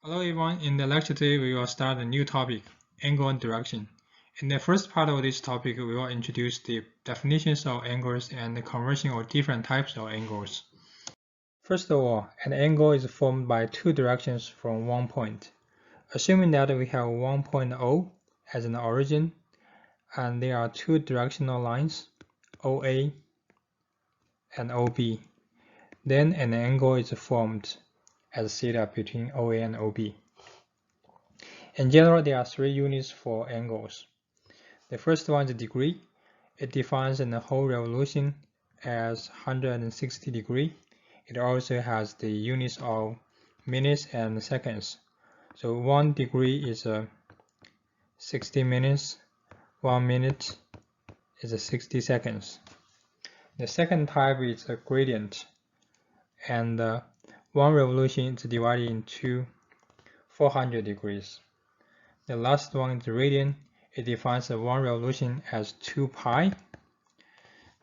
Hello everyone, in the lecture today we will start a new topic, angle and direction. In the first part of this topic, we will introduce the definitions of angles and the conversion of different types of angles. First of all, an angle is formed by two directions from one point. Assuming that we have one point O as an origin, and there are two directional lines, OA and OB, then an angle is formed as theta between OA and OB. In general, there are three units for angles. The first one is degree. It defines the whole revolution as 160 degrees. It also has the units of minutes and seconds. So 1 degree is 60 minutes, 1 minute is 60 seconds. The second type is a gradient, and one revolution is divided into 400 degrees. The last one is the radian. It defines one revolution as 2 pi.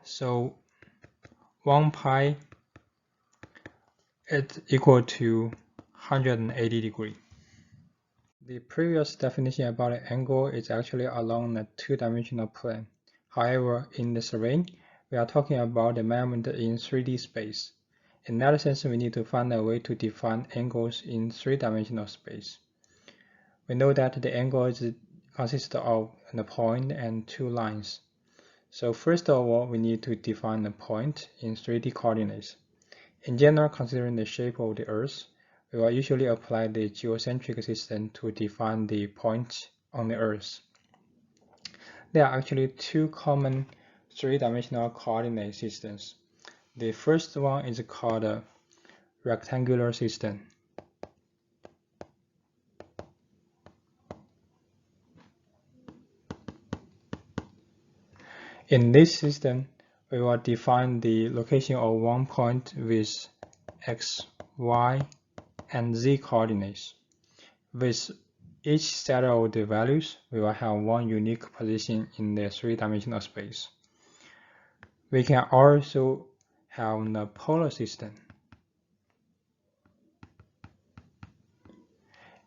So 1 pi is equal to 180 degrees. The previous definition about an angle is actually along a two-dimensional plane. However, in this survey, we are talking about the measurement in 3D space. In that sense, we need to find a way to define angles in three-dimensional space. We know that the angle consists of a point and two lines. So first of all, we need to define the point in 3D coordinates. In general, considering the shape of the Earth, we will usually apply the geocentric system to define the point on the Earth. There are actually two common three-dimensional coordinate systems. The first one is called a rectangular system. In this system, we will define the location of one point with x, y, and z coordinates. With each set of the values, we will have one unique position in the three-dimensional space. We can also have the polar system.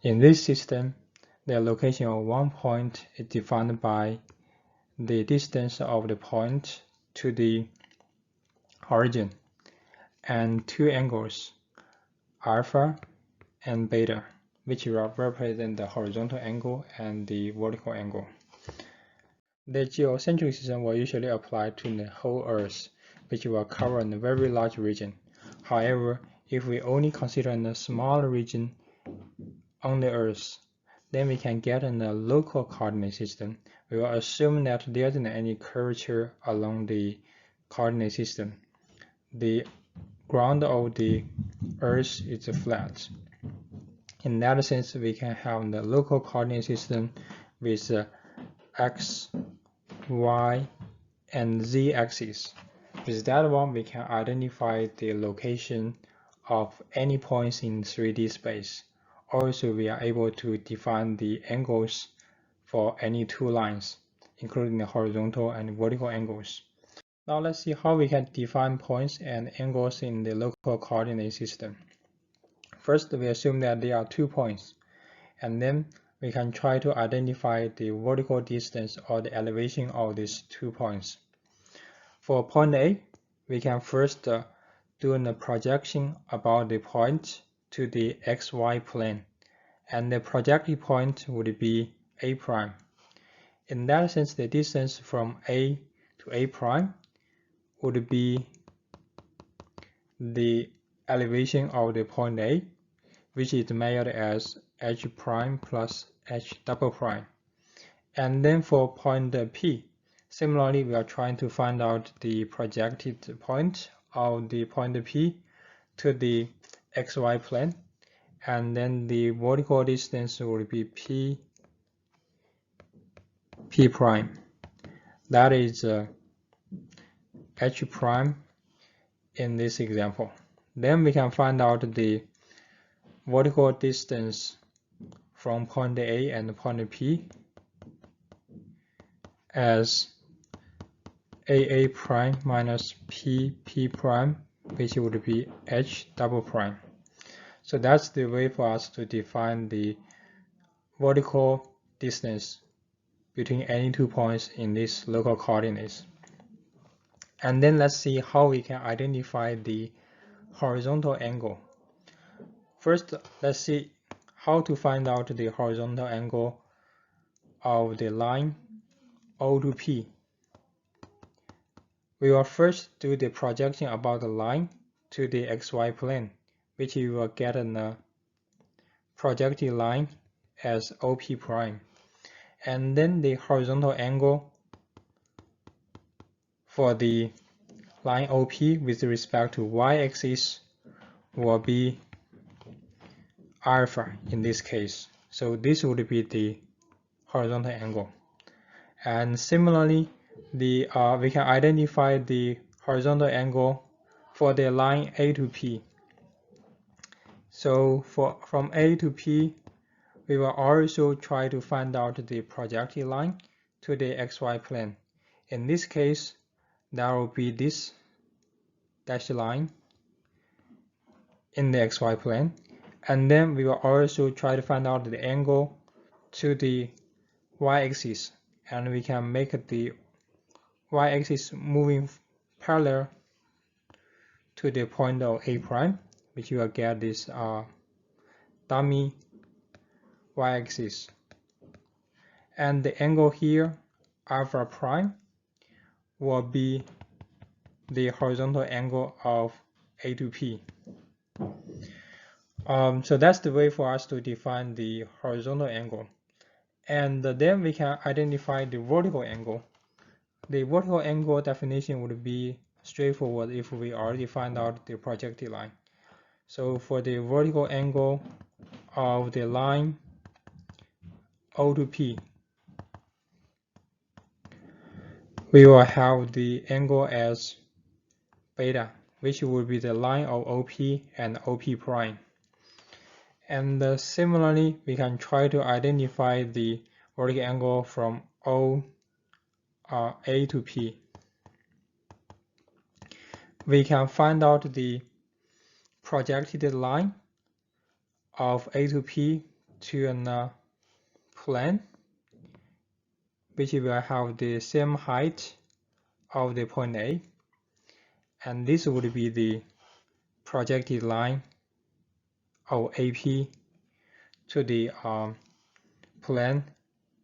In this system, the location of one point is defined by the distance of the point to the origin and two angles, alpha and beta, which represent the horizontal angle and the vertical angle. The geocentric system will usually apply to the whole Earth, which will cover a very large region. However, if we only consider a small region on the Earth, then we can get a local coordinate system. We will assume that there isn't any curvature along the coordinate system. The ground of the Earth is flat. In that sense, we can have the local coordinate system with x, y, and z axes. With that one, we can identify the location of any points in 3D space. Also, we are able to define the angles for any two lines, including the horizontal and vertical angles. Now let's see how we can define points and angles in the local coordinate system. First, we assume that there are 2 points, and then we can try to identify the vertical distance or the elevation of these 2 points. For point A, we can first do a projection about the point to the xy plane, and the projected point would be A prime. In that sense, the distance from A to A prime would be the elevation of the point A, which is measured as h prime plus h double prime. And then for point P, similarly, we are trying to find out the projected point of the point P to the xy plane, and then the vertical distance will be P prime. That is h prime in this example. Then we can find out the vertical distance from point A and point P as AA prime minus PP prime, which would be h double prime. So that's the way for us to define the vertical distance between any 2 points in these local coordinates. And then let's see how we can identify the horizontal angle. First, let's see how to find out the horizontal angle of the line O to P. We will first do the projection about the line to the xy plane, which you will get a projected line as OP prime. And then the horizontal angle for the line OP with respect to y-axis will be alpha in this case. So this would be the horizontal angle. And similarly, we can identify the horizontal angle for the line A to P. So from A to P, we will also try to find out the projected line to the xy plane. In this case, that will be this dashed line in the xy plane. And then we will also try to find out the angle to the y-axis. And we can make the y-axis moving parallel to the point of A prime, which you will get this dummy y-axis. And the angle here, alpha prime, will be the horizontal angle of A to P. So that's the way for us to define the horizontal angle. And then we can identify the vertical angle. The vertical angle definition would be straightforward if we already find out the projected line. So for the vertical angle of the line O to P, we will have the angle as beta, which will be the line of OP and OP prime. And similarly, we can try to identify the vertical angle from A to P. We can find out the projected line of A to P to a plane, which will have the same height of the point A, and this would be the projected line of AP to the plane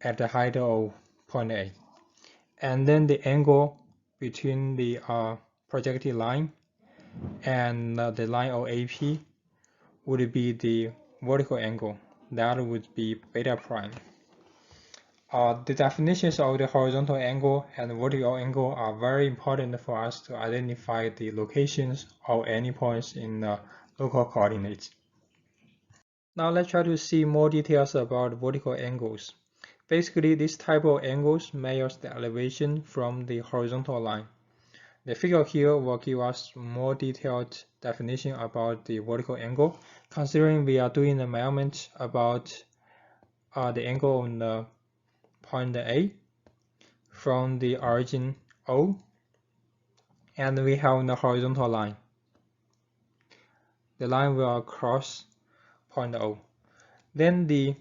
at the height of point A. And then the angle between the projected line and the line of AP would be the vertical angle. That would be beta prime. The definitions of the horizontal angle and vertical angle are very important for us to identify the locations of any points in local coordinates. Now let's try to see more details about vertical angles. Basically, this type of angles measures the elevation from the horizontal line. The figure here will give us more detailed definition about the vertical angle, considering we are doing the measurement about the angle on the point A from the origin O, and we have the horizontal line. The line will cross point O. Then the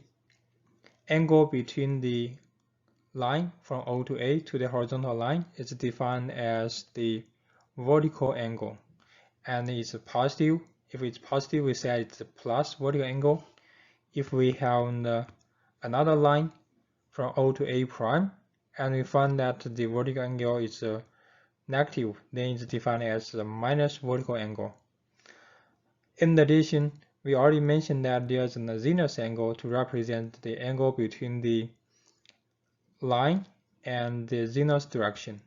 angle between the line from O to A to the horizontal line is defined as the vertical angle, and it's positive. If it's positive, we say it's a plus vertical angle. If we have another line from O to A prime, and we find that the vertical angle is negative, then it's defined as the minus vertical angle. In addition, we already mentioned that there's an azimuth angle to represent the angle between the line and the zenith direction.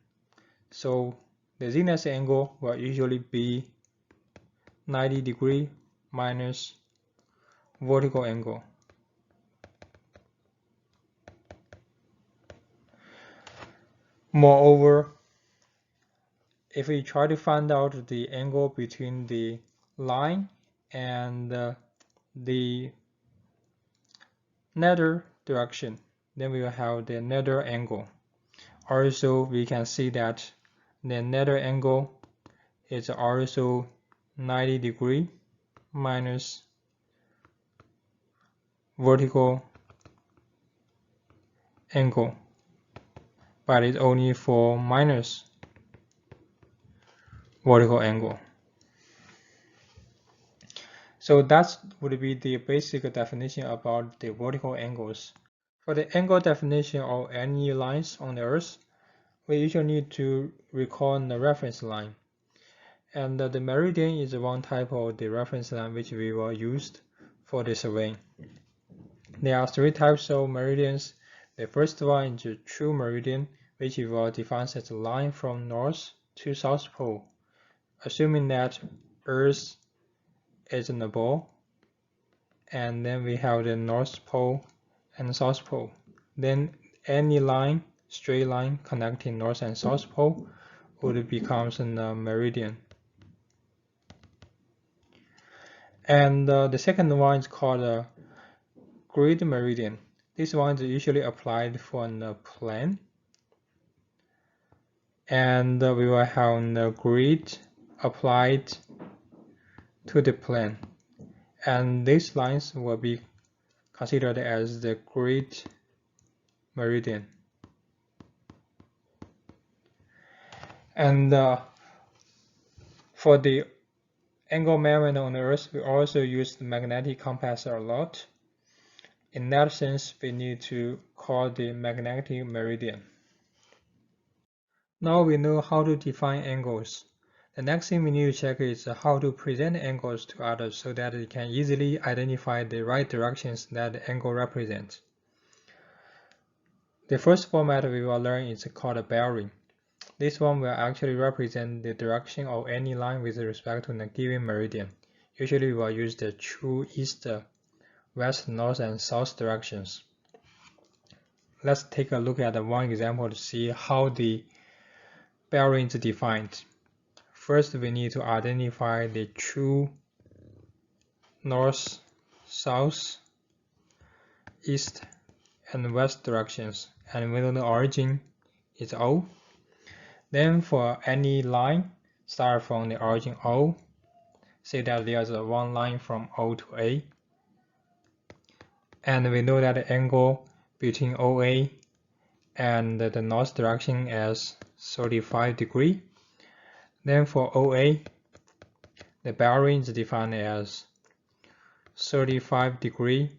So the zenith angle will usually be 90 degree minus vertical angle. Moreover, if we try to find out the angle between the line and the nether direction, then we will have the nether angle. Also, we can see that the nether angle is also 90 degree minus vertical angle, but it's only for minus vertical angle. So that would be the basic definition about the vertical angles. For the angle definition of any lines on the Earth, we usually need to recall the reference line. And the meridian is one type of the reference line which we will use for the survey. There are three types of meridians. The first one is a true meridian, which we will define as a line from north to south pole, assuming that Earth is in the ball, and then we have the north pole and south pole. Then any line, straight line connecting north and south pole would become a meridian. And the second one is called a grid meridian. This one is usually applied for a plane, and we will have the grid applied to the plane, and these lines will be considered as the grid meridian. And for the angle measurement on the Earth, we also use the magnetic compass a lot. In that sense, we need to call the magnetic meridian. Now we know how to define angles. The next thing we need to check is how to present angles to others so that they can easily identify the right directions that the angle represents. The first format we will learn is called a bearing. This one will actually represent the direction of any line with respect to a given meridian. Usually we will use the true east, west, north, and south directions. Let's take a look at one example to see how the bearing is defined. First, we need to identify the true north, south, east, and west directions, and we know the origin is O. Then for any line, start from the origin O. Say that there's one line from O to A. And we know that the angle between OA and the north direction is 35 degrees. Then for OA, the bearing is defined as 35 degrees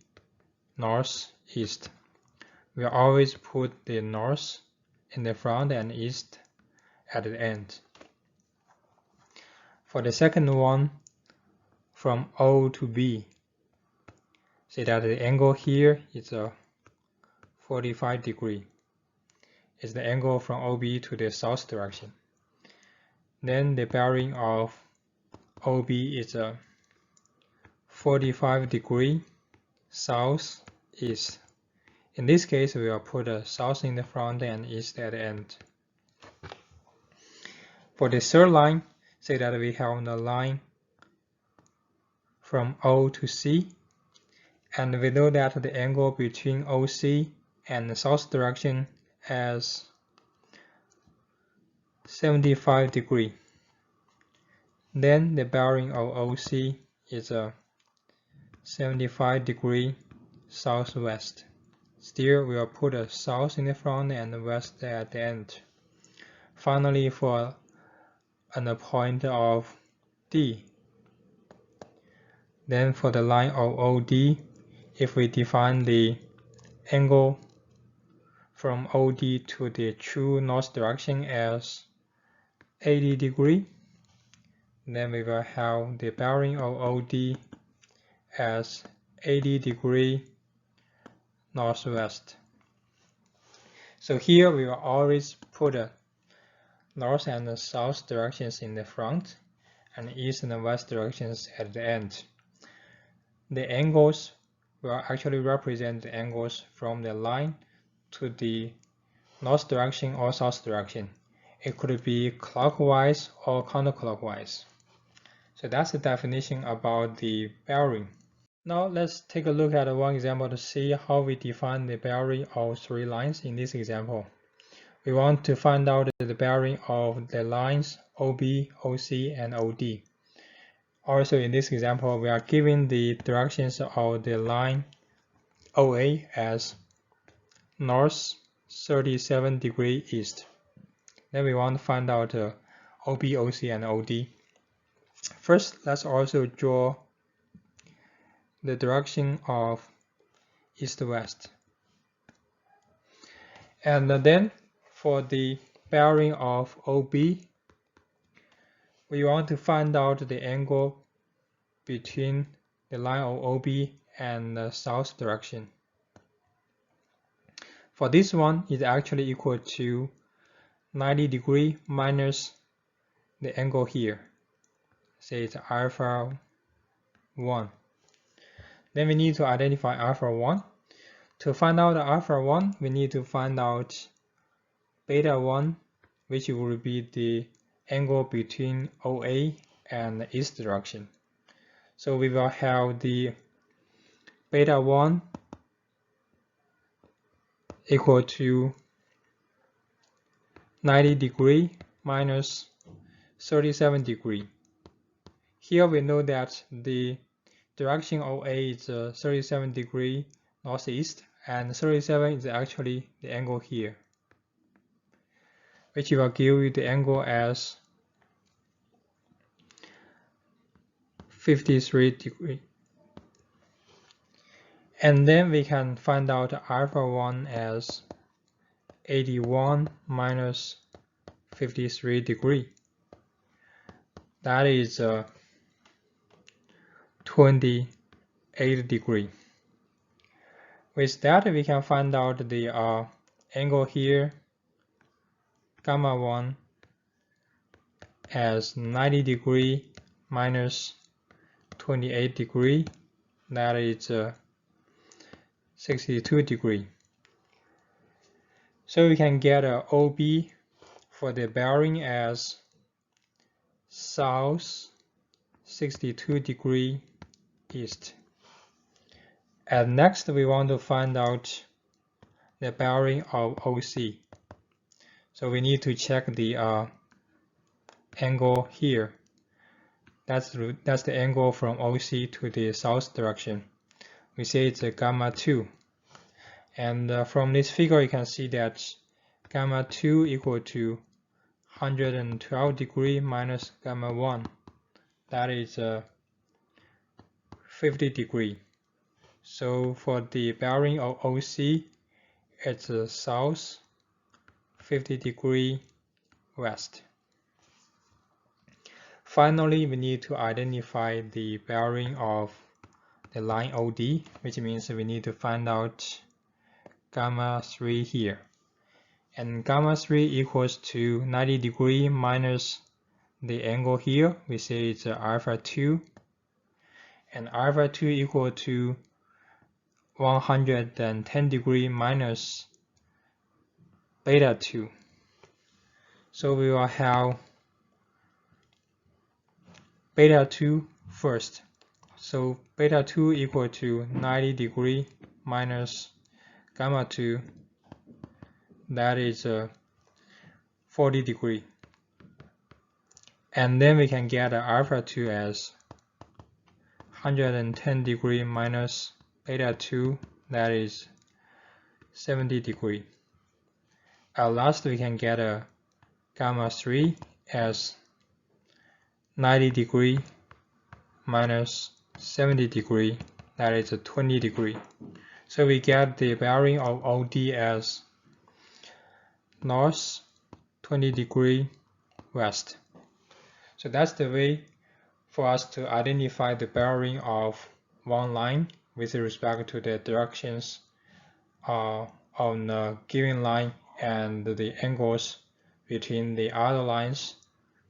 northeast. We always put the north in the front and east at the end. For the second one, from O to B, say that the angle here is 45 degrees. It's the angle from OB to the south direction. Then the bearing of OB is 45 degrees southeast. In this case, we will put south in the front and east at the end. For the third line, say that we have the line from O to C, and we know that the angle between OC and the south direction is 75 degrees. Then the bearing of OC is 75 degrees southwest. Still, we will put a south in the front and the west at the end. Finally, for a point of D. Then for the line of OD, if we define the angle from OD to the true north direction as 80 degrees, then we will have the bearing of OD as 80 degrees northwest. So here we will always put north and south directions in the front and east and west directions at the end. The angles will actually represent the angles from the line to the north direction or south direction. It could be clockwise or counterclockwise. So that's the definition about the bearing. Now let's take a look at one example to see how we define the bearing of three lines in this example. We want to find out the bearing of the lines OB, OC, and OD. Also in this example, we are given the directions of the line OA as north 37 degree east. Then we want to find out OB, OC, and OD. First, let's also draw the direction of east-west. And then for the bearing of OB, we want to find out the angle between the line of OB and the south direction. For this one, it's actually equal to 90 degree minus the angle here. Say it's alpha 1. Then we need to identify alpha 1. To find out alpha 1, we need to find out beta 1, which will be the angle between OA and the east direction. So we will have the beta 1 equal to 90 degree minus 37 degree. Here we know that the direction OA is 37 degree northeast, and 37 is actually the angle here, which will give you the angle as 53 degree. And then we can find out alpha 1 as 81 minus 53 degree. That is 28 degree. With that, we can find out the angle here, gamma 1, as 90 degree minus 28 degree. That is 62 degree. So we can get a OB for the bearing as south 62 degree east. And next we want to find out the bearing of OC. So we need to check the angle here. That's the angle from OC to the south direction. We say it's a gamma 2. And from this figure you can see that gamma 2 equal to 112 degree minus gamma 1. That is 50 degree. So for the bearing of OC, it's south 50 degree west. Finally, we need to identify the bearing of the line OD, which means we need to find out gamma 3 here. And gamma 3 equals to 90 degree minus the angle here. We say it's alpha 2. And alpha 2 equal to 110 degree minus beta 2. So we will have beta 2 first. So beta 2 equal to 90 degree minus gamma 2. That is 40 degree. And then we can get alpha 2 as 110 degree minus beta 2, that is 70 degree. At last we can get a gamma 3 as 90 degree minus 70 degree, that is 20 degree. So we get the bearing of OD as north 20 degree west. So that's the way for us to identify the bearing of one line with respect to the directions on the given line and the angles between the other lines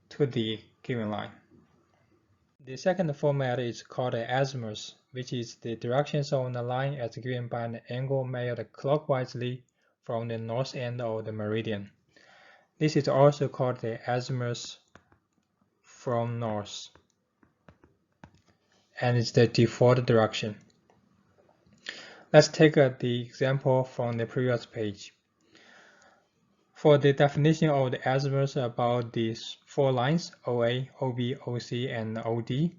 to the given line. The second format is called Azmurs, which is the directions on the line as given by an angle measured clockwise from the north end of the meridian. This is also called the Azmurs from north, and it's the default direction. Let's take the example from the previous page. For the definition of the Azmurs about these four lines, OA, OB, OC, and OD,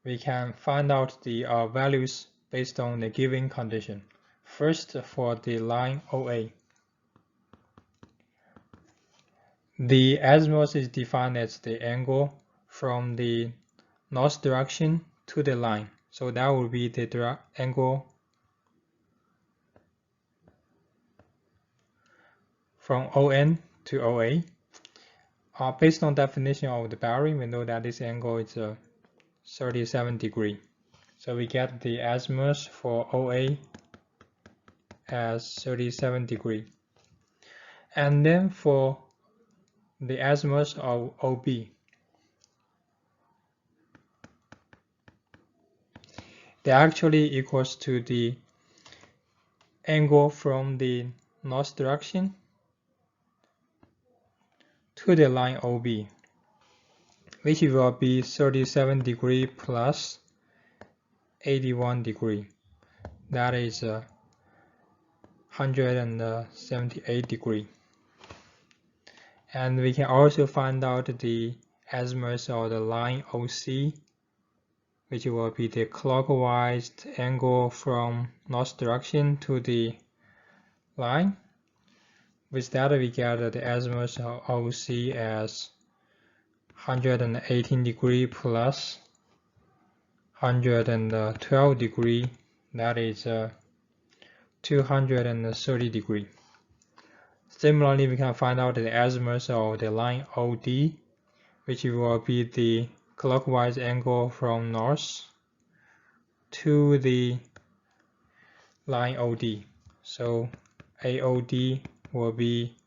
we can find out the values based on the given condition. First, for the line OA. The azimuth is defined as the angle from the north direction to the line. So that will be the angle from ON to OA. Based on definition of the bearing, we know that this angle is 37 degrees. So we get the azimuth for OA as 37 degrees. And then for the azimuth of OB, they actually equals to the angle from the north direction to the line OB, which will be 37 degrees plus 81 degrees. That is 178 degrees. And we can also find out the azimuth of the line OC, which will be the clockwise angle from north direction to the line. With that, we get the azimuth of OC as 118 degrees plus 112 degrees. That is 230 degrees. Similarly, we can find out the azimuth of the line OD, which will be the clockwise angle from north to the line OD. So AOD will be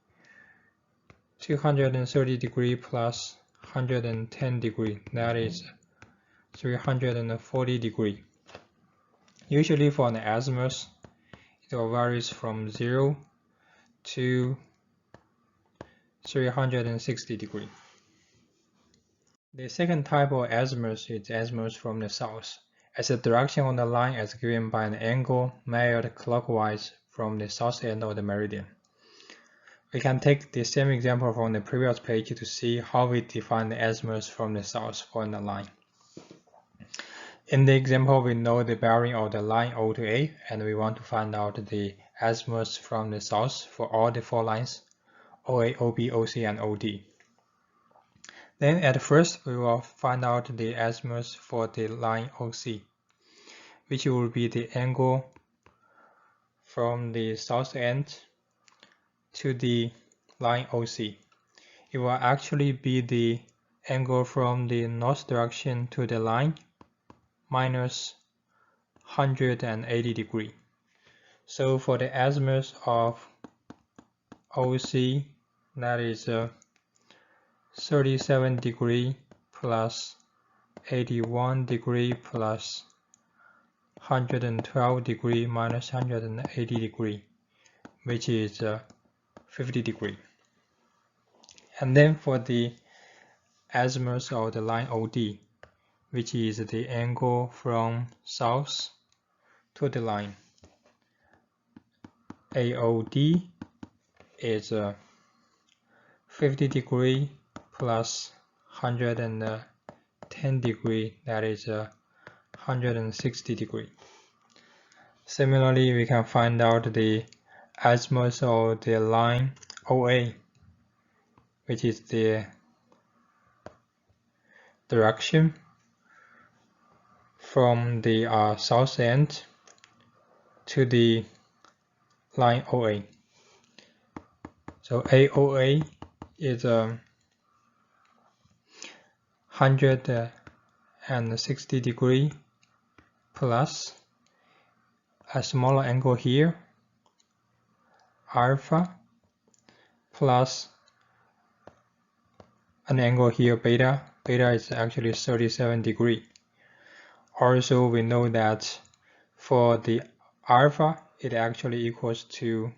230 degrees plus 110 degrees. That is 340 degrees. Usually for an azimuth, it varies from 0 to 360 degrees. The second type of azimuth is azimuth from the south, as the direction on the line is given by an angle measured clockwise from the south end of the meridian. We can take the same example from the previous page to see how we define the azimuth from the south for the line. In the example, we know the bearing of the line O to A, and we want to find out the azimuth from the south for all the four lines, OA, OB, OC, and OD. Then at first, we will find out the azimuth for the line OC, which will be the angle from the south end to the line OC. It will actually be the angle from the north direction to the line minus 180 degrees. So for the azimuth of OC, that is 37 degrees plus 81 degrees plus 112 degrees minus 180 degrees, which is 50 degrees. And then for the azimuth of the line OD, which is the angle from south to the line, AOD is 50 degrees plus 110 degrees, that is 160 degrees. Similarly, we can find out the azimuth of the line OA, which is the direction from the south end to the line OA. So AOA is 160 degrees plus a smaller angle here, alpha, plus an angle here, beta. Beta is actually 37 degrees. Also, we know that for the alpha, it actually equals to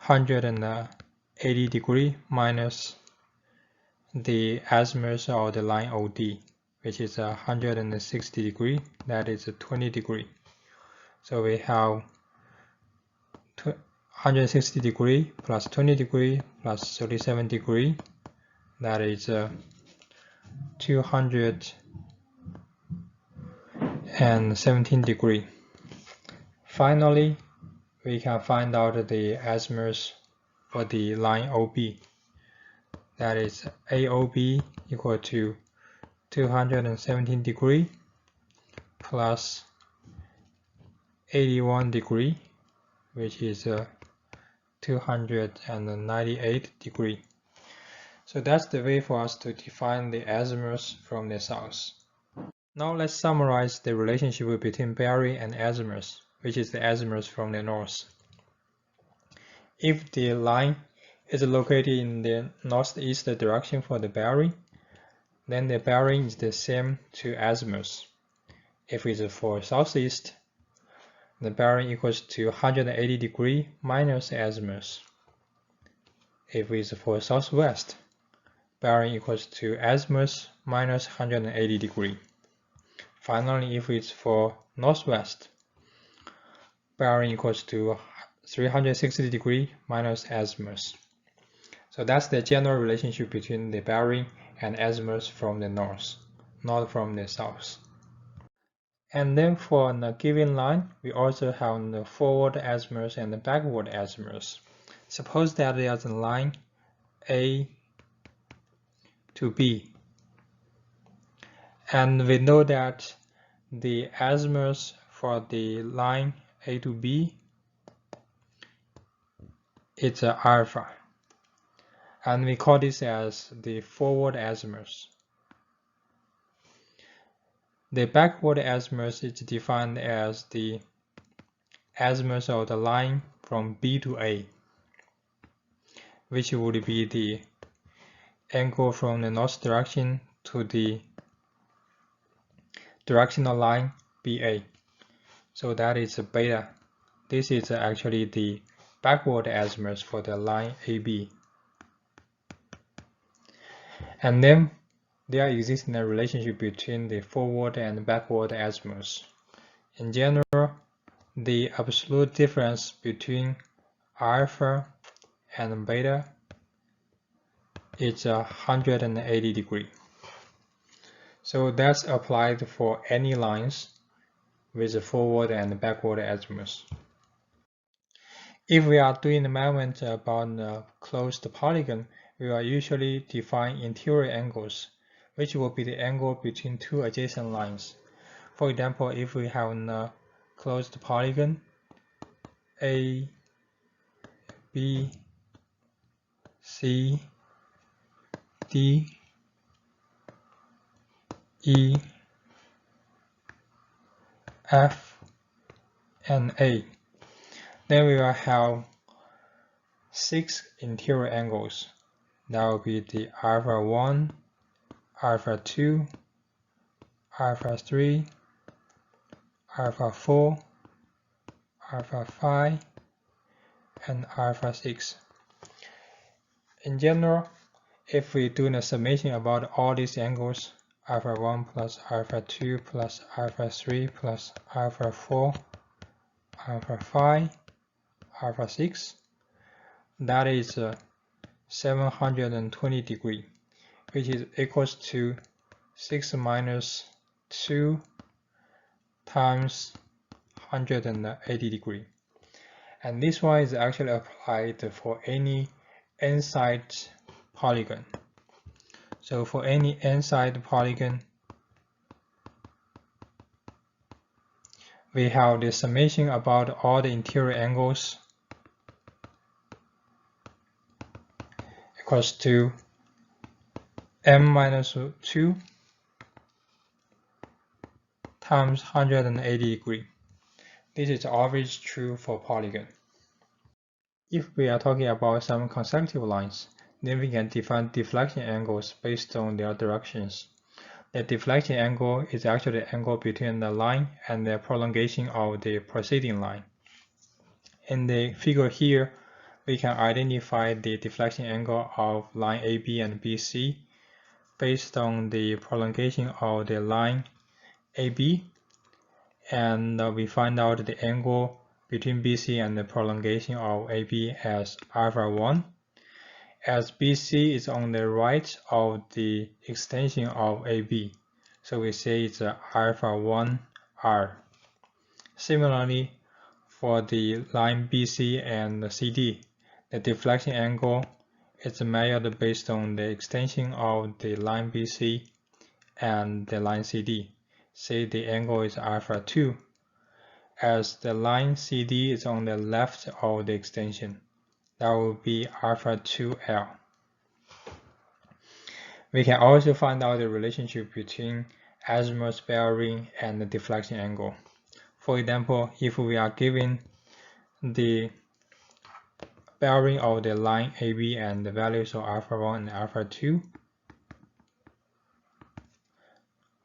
180 degrees minus the azimuth of the line OD, which is 160 degrees, that is 20 degrees. So we have 160 degrees plus 20 degrees plus 37 degrees, that is and 17 degrees. Finally, we can find out the Azmurs for the line OB. That is AOB equal to 217 degrees plus 81 degrees, which is 298 degrees. So that's the way for us to define the Azmurs from the south. Now let's summarize the relationship between bearing and Azmurs, which is the Azmurs from the north. If the line is located in the northeast direction for the bearing, then the bearing is the same to Azmurs. If it's for southeast, the bearing equals to 180 degrees minus Azmurs. If it's for southwest, bearing equals to Azmurs minus 180 degrees. Finally, if it's for northwest, bearing equals to 360 degrees minus Azmurs. So that's the general relationship between the bearing and Azmurs from the north, not from the south. And then for a given line, we also have the forward Azmurs and the backward Azmurs. Suppose that there's a line A to B, and we know that the Azmurs for the line A to B is alpha, and we call this as the forward Azmurs. The backward Azmurs is defined as the Azmurs of the line from B to A, which would be the angle from the north direction to the directional line BA. So that is beta. This is actually the backward Azmurs for the line AB. And then there exists a relationship between the forward and backward Azmurs. In general, the absolute difference between alpha and beta is 180 degrees. So that's applied for any lines with forward and backward Azmurs. If we are doing a measurement about a closed polygon, we will usually define interior angles, which will be the angle between two adjacent lines. For example, if we have a closed polygon A, B, C, D, E, F, and A, then we will have 6 interior angles. That will be the alpha 1, alpha 2, alpha 3, alpha 4, alpha 5, and alpha 6. In general, if we do the summation about all these angles, alpha 1 plus alpha 2 plus alpha 3 plus alpha 4, alpha 5, alpha 6, that is 720 degrees, which is equals to 6 minus 2 times 180 degrees. And this one is actually applied for any n-side polygon. So for any n-side polygon, we have the summation about all the interior angles equals to m minus 2 times 180 degrees. This is always true for polygon. If we are talking about some consecutive lines, then we can define deflection angles based on their directions. The deflection angle is actually the angle between the line and the prolongation of the preceding line. In the figure here, we can identify the deflection angle of line AB and BC based on the prolongation of the line AB, and we find out the angle between BC and the prolongation of AB as alpha 1, as BC is on the right of the extension of AB. So we say it's alpha 1 R. Similarly, for the line BC and CD, the deflection angle is measured based on the extension of the line BC and the line CD. Say the angle is alpha 2, as the line CD is on the left of the extension. That will be alpha 2L. We can also find out the relationship between Azmurs bearing and the deflection angle. For example, if we are given the bearing of the line AB and the values of alpha 1 and alpha 2,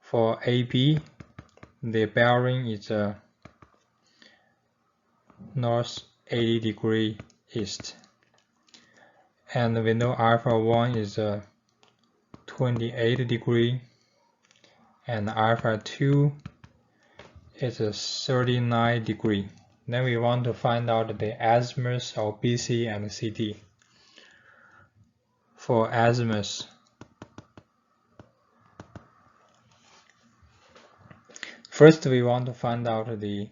for AB, the bearing is north 80 degree east, and we know alpha 1 is 28 degree, and alpha 2 is 39 degree. Then we want to find out the azimut of BC and CD. For azimut, first we want to find out the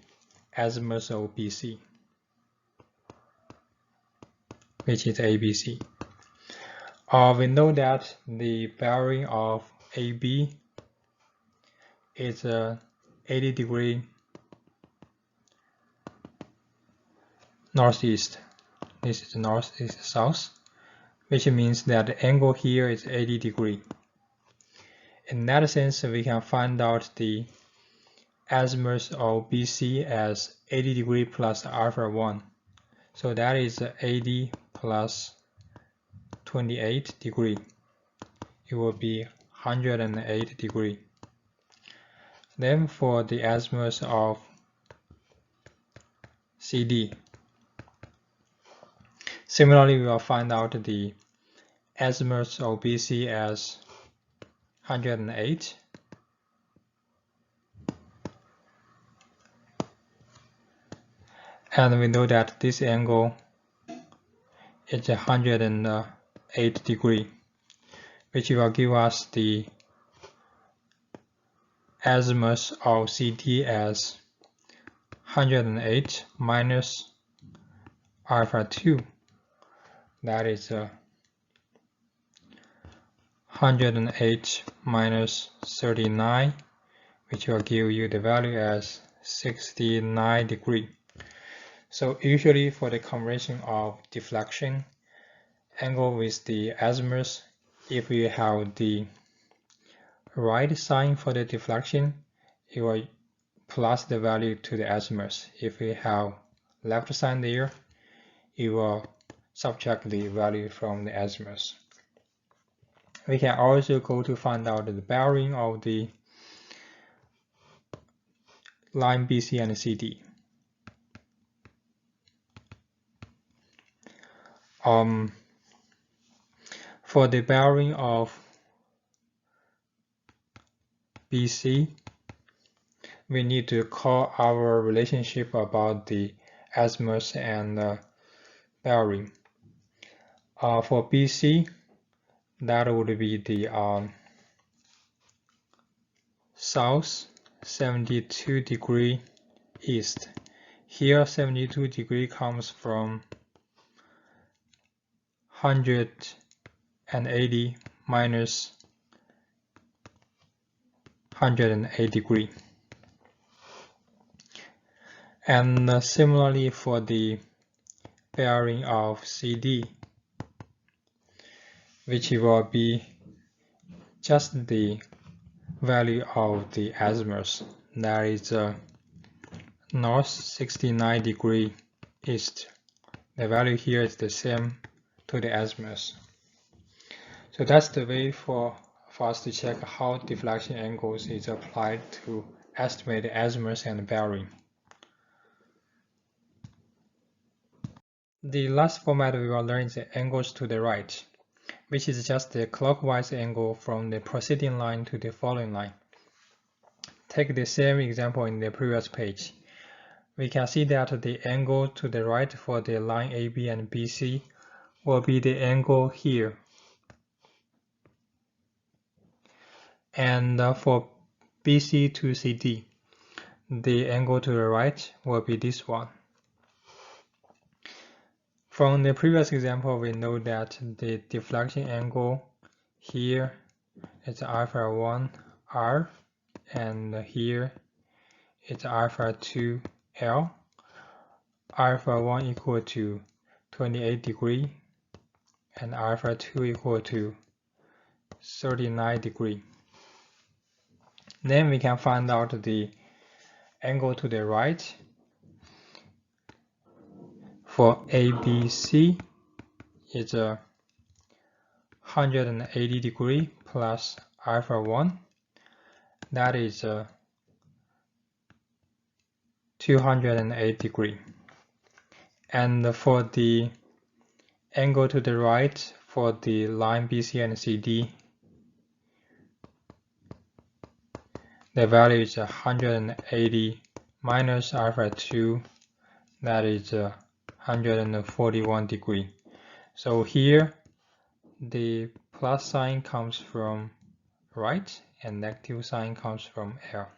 azimut of BC, which is ABC. We know that the bearing of AB is 80 degree northeast. This is north, this is south, which means that the angle here is 80 degree. In that sense, we can find out the azimut of BC as 80 degree plus alpha 1. So that is 80 plus 28 degree. It will be 108 degree. Then for the azimut of CD, similarly we will find out the azimut of BC as 108, and we know that this angle is 108 degree, which will give us the azimut of CD as 108 minus alpha 2. That is 108 minus 39, which will give you the value as 69 degree. So usually for the conversion of deflection angle with the azimut, if we have the right sign for the deflection, it will plus the value to the azimut. If we have left sign there, it will subtract the value from the azimut. We can also go to find out the bearing of the line BC and CD. For the bearing of BC, we need to call our relationship about the azimut and bearing. For BC, that would be the south 72 degree east. Here 72 degree comes from 180 minus 108 degree. And similarly for the bearing of CD, which will be just the value of the azimut, that is north 69 degree east. The value here is the same to the azimut. So that's the way for us to check how deflection angles is applied to estimate the azimut and bearing. The last format we will learn is the angles to the right, which is just the clockwise angle from the preceding line to the following line. Take the same example in the previous page. We can see that the angle to the right for the line AB and BC will be the angle here. And for BC to CD, the angle to the right will be this one. From the previous example, we know that the deflection angle here is alpha 1 R, and here it's alpha 2 L. Alpha 1 equal to 28 degree and alpha 2 equal to 39 degree. Then we can find out the angle to the right. For ABC, it's a 180 degree plus alpha 1. That is 208 degree. And for the angle to the right for the line BC and CD, the value is 180 minus alpha 2, that is 141 degree. So here the plus sign comes from right and negative sign comes from L.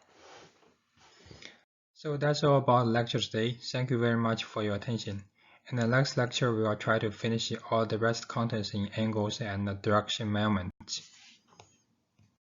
So that's all about the lecture today. Thank you very much for your attention. In the next lecture, we will try to finish all the rest contents in angles and direction measurements.